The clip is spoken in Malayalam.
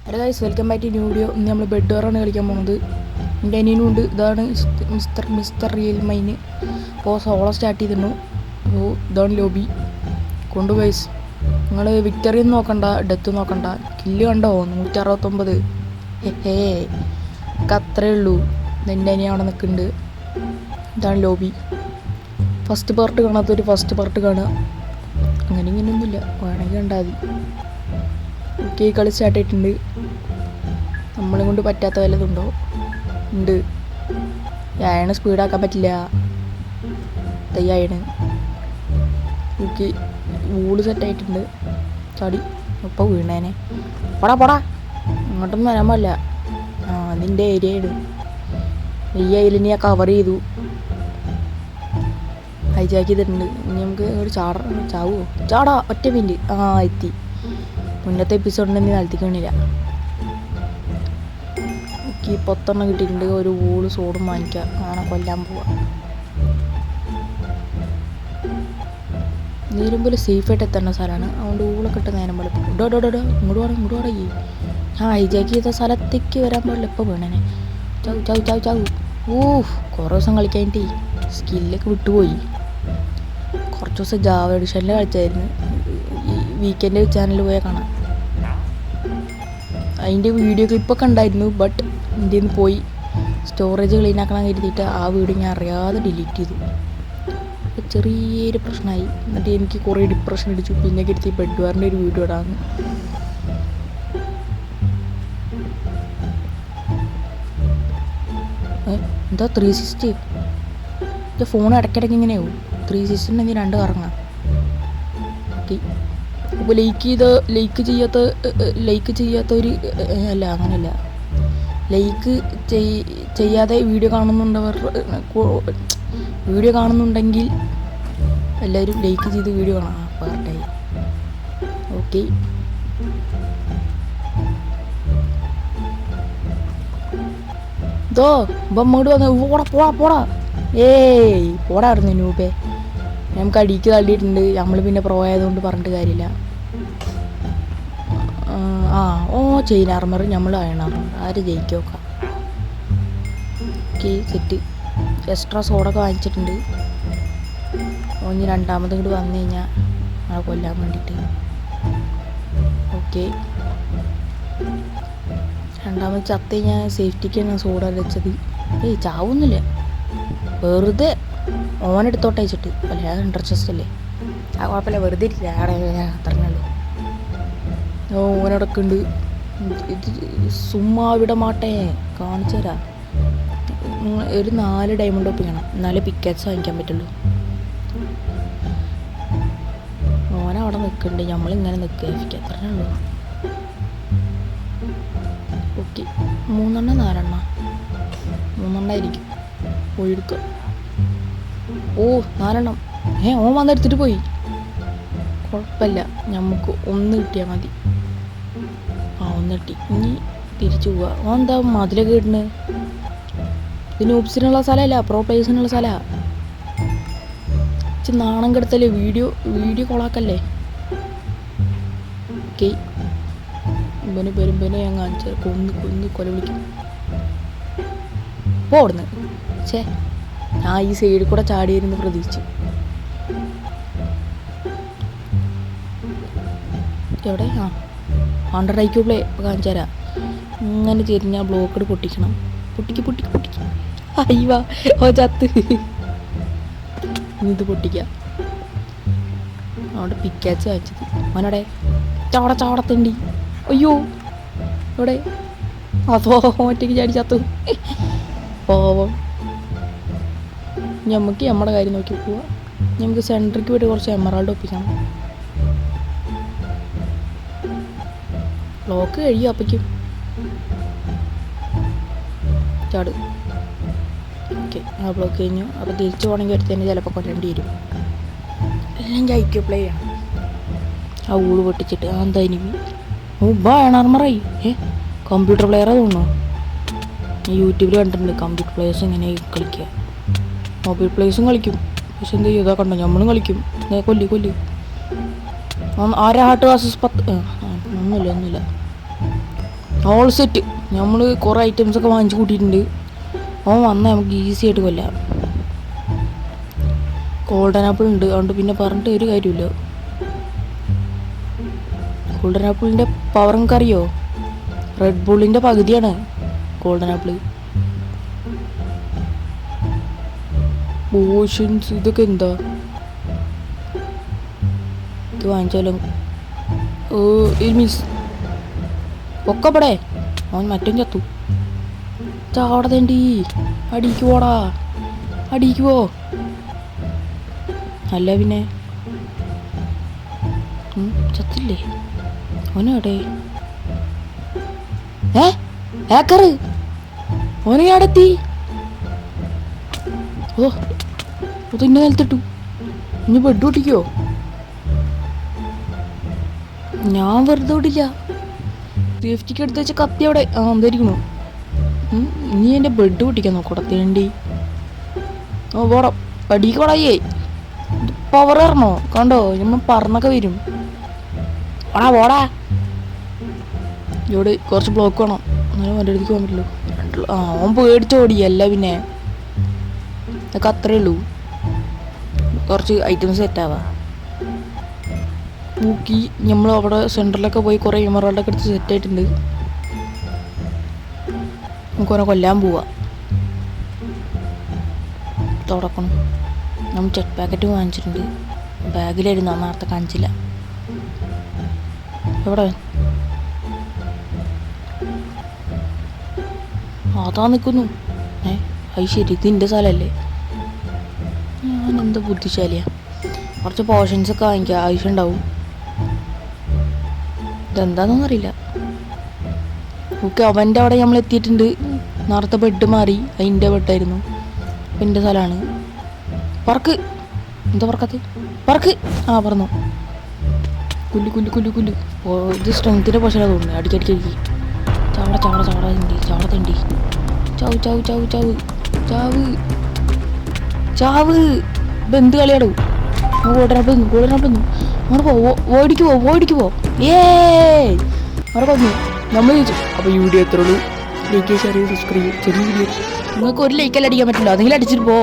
Hello guys, welcome back to new video. ഇന്ന് നമ്മൾ ബെഡ് ഡോറാണ് കളിക്കാൻ പോകുന്നത്. എൻ്റെ അനിയനും ഉണ്ട്. ഇതാണ് മിസ്റ്റർ റിയൽ മൈന്. അപ്പോൾ സോളോ സ്റ്റാർട്ട് ചെയ്തിരുന്നു. അപ്പോൾ ഇതാണ് ലോബി. കൊണ്ടു ഗൈസ്, നിങ്ങൾ വിക്ടറി ഒന്നും നോക്കണ്ട, ഡെത്ത് നോക്കണ്ട. കില്ല് കണ്ടോ 169. ഹേ അത്രേ ഉള്ളൂ. എൻ്റെ അനിയൻ അവിടെ നിൽക്കുന്നുണ്ട്. ഇതാണ് ലോബി. ഫസ്റ്റ് പാർട്ട് കാണാത്തൊരു ഫസ്റ്റ് പാർട്ട് കാണുക. അങ്ങനെ ഇങ്ങനെയൊന്നുമില്ല, വേണമെങ്കിൽ കണ്ടാൽ മതി. ഓക്കെ, കളി സ്റ്റാർട്ട് ആയിട്ടുണ്ട്. നമ്മളെ കൊണ്ട് പറ്റാത്ത വല്ലതുണ്ടോ? ഉണ്ട്. അയണ് സ്പീഡാക്കാൻ പറ്റില്ല. തയ്യായണ്. ഓക്കെ, വൂള് സെറ്റായിട്ടുണ്ട്. ചാടി ഇപ്പോൾ വീണേനെ. പോടാ അങ്ങോട്ടൊന്നും വരാൻ പാടില്ല. അതിൻ്റെ ഏരിയയാണ്. ഈ ഏരിയയിൽ ഞാൻ കവർ ചെയ്തു. ഹൈജാക്ക് ചെയ്തിട്ടുണ്ട്. ഇനി നമുക്ക് ഒരു ചാടാ ഒറ്റ മിനിറ്റ്. എത്തി. മുന്നത്തെ എപ്പിസോഡിൽ നീ നിലത്തേക്ക് വീണില്ല. എനിക്ക് 10 കിട്ടിയിട്ടുണ്ട്. ഒരു വൂള് സോഡും വാങ്ങിക്കുക. അങ്ങനെ കൊല്ലാൻ പോവാ. നേരം പോലെ സേഫായിട്ട് എത്തേണ്ട സ്ഥലമാണ്. അതുകൊണ്ട് ഊളൊക്കെ ഇട്ട് നേരം പോലെ ഇങ്ങോട്ട് വാടകി. ഞാൻ ഹൈജാക്ക് ചെയ്ത സ്ഥലത്തേക്ക് വരാൻ പാടില്ല. ഇപ്പോൾ വീണേനെ. ചാവു. കുറേ ദിവസം കളിക്കാനിട്ടേ സ്കില്ലൊക്കെ വിട്ടുപോയി. കുറച്ച് ദിവസം ജാവ എഡിഷനിൽ കളിച്ചായിരുന്നു. വീക്കെൻഡ് ചാനലിൽ പോയാൽ കാണാം. അതിൻ്റെ വീഡിയോ ക്ലിപ്പൊക്കെ ഉണ്ടായിരുന്നു. ബട്ട് എൻ്റെ നിന്ന് പോയി. സ്റ്റോറേജ് ക്ലീൻ ആക്കണം കരുതിയിട്ട് ആ വീഡിയോ ഞാൻ അറിയാതെ ഡിലീറ്റ് ചെയ്തു. ചെറിയൊരു പ്രശ്നമായി. എന്നിട്ട് എനിക്ക് കുറേ ഡിപ്രഷൻ അടിച്ചു. പിന്നെ കരുതി ബെഡ് വാറിൻ്റെ ഒരു വീഡിയോ ഇടാന്ന്. എന്താ 360? എൻ്റെ ഫോൺ ഇടയ്ക്കിടയ്ക്ക് ഇങ്ങനെയാവും. 360 ഉണ്ടെങ്കിൽ 2 കറങ്ങാം. ഓക്കെ, അപ്പോൾ ലൈക്ക് ചെയ്യാത്തൊരു അല്ല, അങ്ങനെയല്ല. ലൈക്ക് ചെയ്യാതെ വീഡിയോ കാണുന്നുണ്ടെങ്കിൽ എല്ലാവരും ലൈക്ക് ചെയ്ത് വീഡിയോ കാണാം. പാർട്ടായി. ഓക്കെ, ഇതോ അങ്ങോട്ട് വന്ന് പോടാ. പോടായിരുന്നു നൂപേ. നമുക്ക് അടിക്ക് തള്ളിയിട്ടുണ്ട്. നമ്മൾ പിന്നെ പ്രോ ആയതുകൊണ്ട് പറഞ്ഞിട്ട് കാര്യമില്ല. ചെയിൻ ആർമർ, നമ്മൾ അയൺ ആർമർ. ആര് ജയിക്കും നോക്കാം. Okay, set. എക്സ്ട്രാ സോഡൊക്കെ വാങ്ങിച്ചിട്ടുണ്ട്. ഇനി രണ്ടാമത് ഇങ്ങോട്ട് വന്നു കഴിഞ്ഞാൽ നമ്മളെ കൊല്ലാൻ വേണ്ടിയിട്ട്. ഓക്കെ, രണ്ടാമത് ചത്ത് കഴിഞ്ഞാൽ സേഫ്റ്റിക്കാണ് സോഡ വെച്ചത്. ചാവൊന്നുമില്ല, വെറുതെ ഓനെടുത്തോട്ട് അയച്ചിട്ട്. അല്ലേ, അത് ഇൻട്രസ്റ്റ് അല്ലേ. കുഴപ്പമില്ല, വെറുതെ ഇരിക്കില്ല. അത്രയുള്ളൂ. ഓനടക്കം ഉണ്ട്. ഇത് സുമ്മാ വിട മാട്ടേ, കാണിച്ചു തരാം. ഒരു 4 ഡയമണ്ട് ഒപ്പിക്കണം, എന്നാലേ പിക്കാക്സ് വാങ്ങിക്കാൻ പറ്റുള്ളൂ. ഓനവിടെ നിൽക്കുന്നുണ്ട്, നമ്മളിങ്ങനെ നിൽക്കുക. അത്രയേ ഉള്ളൂ. ഓക്കെ, 3 4 ആയിരിക്കും. പോയി എടുക്കുക. 4. ഓൻ വന്നെടുത്തിട്ട് പോയി. കുഴപ്പമില്ല, നമുക്ക് 1 കിട്ടിയാൽ മതി. 1 കിട്ടി. ഇനി തിരിച്ചു പോവുക. എന്താ മതിലൊക്കെ ഇടുന്നത്? ഇത് നൂബ്സിനുള്ള സ്ഥലമല്ല, പ്രോ പ്ലേയേഴ്സിനുള്ള സ്ഥലമാണ്. നാണം കെടുത്തല്ലേ. വീഡിയോ കൊളാക്കല്ലേ. ഓക്കെ, ഇവനെ ഞാൻ കാണിച്ചു കൊന്ന് കൊല വിളിക്കും. പോടുന്ന്. ഞാൻ ഈ സൈഡിൽ കൂടെ ചാടിയിരുന്ന് പ്രതീക്ഷിച്ചു. എവിടെ? 100 IQ പ്ലേ കാണിച്ചു തരാം. ഇങ്ങനെ തിരിഞ്ഞാൽ ബ്ലോക്കഡ് പൊട്ടിക്കണം. പൊട്ടിക്ക്. അയ്യോ, ചത്ത്. ഇത് പൊട്ടിക്കാം. അവിടെ പിക്കാച്ച് വാങ്ങിച്ചത്. അവനോടെ ചാടത്തണ്ടി. അയ്യോ, ഇവിടെ അതോ ഒറ്റയ്ക്ക് ചാടി ചത്തു. പാവം. നമുക്ക് നമ്മുടെ കാര്യം നോക്കി പോവാം. നമുക്ക് സെൻട്രിക്ക് പോയിട്ട് കുറച്ച് എമറാൾഡ് ഒപ്പിക്കണം. ബ്ലോക്ക് കഴിയും. അപ്പയ്ക്കും ചാട്. ഓക്കെ, ആ ബ്ലോക്ക് കഴിഞ്ഞു. അപ്പോൾ തിരിച്ചു പോകണമെങ്കിൽ ഒരുത്തന്നെ ചിലപ്പോൾ കൊല്ലേണ്ടി വരും. അല്ലെങ്കിൽ IQ പ്ലേ ചെയ്യണം. ആ ഊള് പൊട്ടിച്ചിട്ട് എന്താ ഇനി ആർമറായി. കമ്പ്യൂട്ടർ പ്ലെയറാണ് തോന്നുന്നു. യൂട്യൂബിൽ കണ്ടിട്ടുണ്ട് കമ്പ്യൂട്ടർ പ്ലേയേഴ്സ് ഇങ്ങനെ കളിക്കുക. മൊബൈൽ പ്ലേയേഴ്സും കളിക്കും. പക്ഷെ എന്ത് ചെയ്താ കണ്ടോ, നമ്മളും കളിക്കും. കൊല്ലി. ആരാ 8 vs 10. ഒന്നുമില്ല. All set. നമ്മൾ കുറേ ഐറ്റംസൊക്കെ വാങ്ങിച്ച് കൂട്ടിയിട്ടുണ്ട്. അവൻ വന്നാൽ നമുക്ക് ഈസി ആയിട്ട് കൊല്ലാം. ഗോൾഡൻ ആപ്പിൾ ഉണ്ട്, അതുകൊണ്ട് പിന്നെ പറഞ്ഞിട്ട് ഒരു കാര്യമില്ല. ഗോൾഡൻ ആപ്പിളിൻ്റെ പവർ നിങ്ങൾക്ക് അറിയോ? റെഡ് ബുള്ളിൻ്റെ പകുതിയാണ് ഗോൾഡൻ ആപ്പിൾ. പോഷൻസ് ഇതൊക്കെ എന്താ? ഇത് വാങ്ങിച്ചാലോ? മിസ് ഒക്കെ പടേ. അവൻ മറ്റും ചത്തു. ചാവട തേണ്ടി അടിക്ക് പോടാ, അടിക്ക് പോ. അല്ല പിന്നെ ചത്തില്ലേ ഓനോടെ? ഏക്കറ് ഓനെ അടത്തി. ഓ ഇന്നെ നിലത്തിട്ടു. ഇനി ബെഡ് പൊട്ടിക്കോ? ഞാൻ വെറുതെ ഓടില്ല. സേഫ്റ്റിക്ക് എടുത്ത് വെച്ച കത്തി അവിടെ എന്തായിരിക്കണു? നീ എൻ്റെ ബെഡ് പൊട്ടിക്കാൻ നോക്കോടാ തേണ്ടി. ഓ പോടാ, അടിക്കോടായേ. പവർ ഇറങ്ങോ? കണ്ടോ നമ്മൾ പറന്നൊക്കെ വരും. ഓടാ പോടാ. ഇവിടെ കുറച്ച് ബ്ലോക്ക് വേണം, എന്നാലും എൻ്റെ അടുത്തേക്ക് പോകാൻ പറ്റുള്ളൂ. അവൻ പേടിച്ചോടിയല്ല പിന്നെ. അതൊക്കെ അത്രേ ഉള്ളൂ. കുറച്ച് ഐറ്റംസ് സെറ്റാവാ. പൂക്കി നമ്മൾ അവിടെ സെൻറ്ററിലൊക്കെ പോയി കുറേ എമറാൾഡൊക്കെ എടുത്ത് സെറ്റായിട്ടുണ്ട്. നമുക്ക് ഓരോ കൊല്ലാൻ പോവാ. തുടക്കണം. നമ്മൾ ചെക്ക് പാക്കറ്റ് വാങ്ങിച്ചിട്ടുണ്ട്. ബാഗിലായിരുന്നു, ആ നേരത്തെ കാണിച്ചില്ല. എവിടെ? അതാ നിൽക്കുന്നു. അത് ശരി, ഇതിൻ്റെ സ്ഥലമല്ലേ? ഞാൻ എന്താ ബുദ്ധിശാലിയാ. കുറച്ച് പോർഷൻസൊക്കെ വാങ്ങിക്കുക, ആവശ്യം ഉണ്ടാവും. ഇതെന്താണെന്നൊന്നും അറിയില്ല. ഓക്കെ, അവൻ്റെ അവിടെ നമ്മൾ എത്തിയിട്ടുണ്ട്. നേരത്തെ ബെഡ് മാറി, അതിൻ്റെ ബെഡായിരുന്നു. അപ്പം എൻ്റെ സ്ഥലമാണ്. പറക്ക്. എന്താ പറക്കത്ത്? പറക്ക്. പറഞ്ഞു. കുല്ലു കുല്ലു കുല്ലു കുല്ലു. ഇത് സ്ട്രെങ്ത്തിൻ്റെ പോഷനാണ് തോന്നുന്നത്. അടിക്കടിക്ക് ചാവട ചാവട ചാവട തണ്ടി, ചാവട തണ്ടി. ചാവ് ചാവ് ചാവ് ചാവ് ചാവ് ചാവ്. ഇപ്പം എന്ത് കളിയാടും? ഗോൾഡനപ്പെടുന്നു ഗോൾഡനപ്പെടുന്നു. അവിടെ ഓടിക്ക് പോ. അവിടെ കൊന്നു. നമ്മൾ ചോദിച്ചു. അപ്പോൾ ഈ വീഡിയോ എത്ര ഉള്ളൂ? Like, share, subscribe. ചെറിയ വീഡിയോ. നിങ്ങൾക്ക് ഒരു ലൈക്കല്ല അടിക്കാൻ പറ്റില്ല, അതെങ്കിലും അടിച്ചിട്ട് പോ.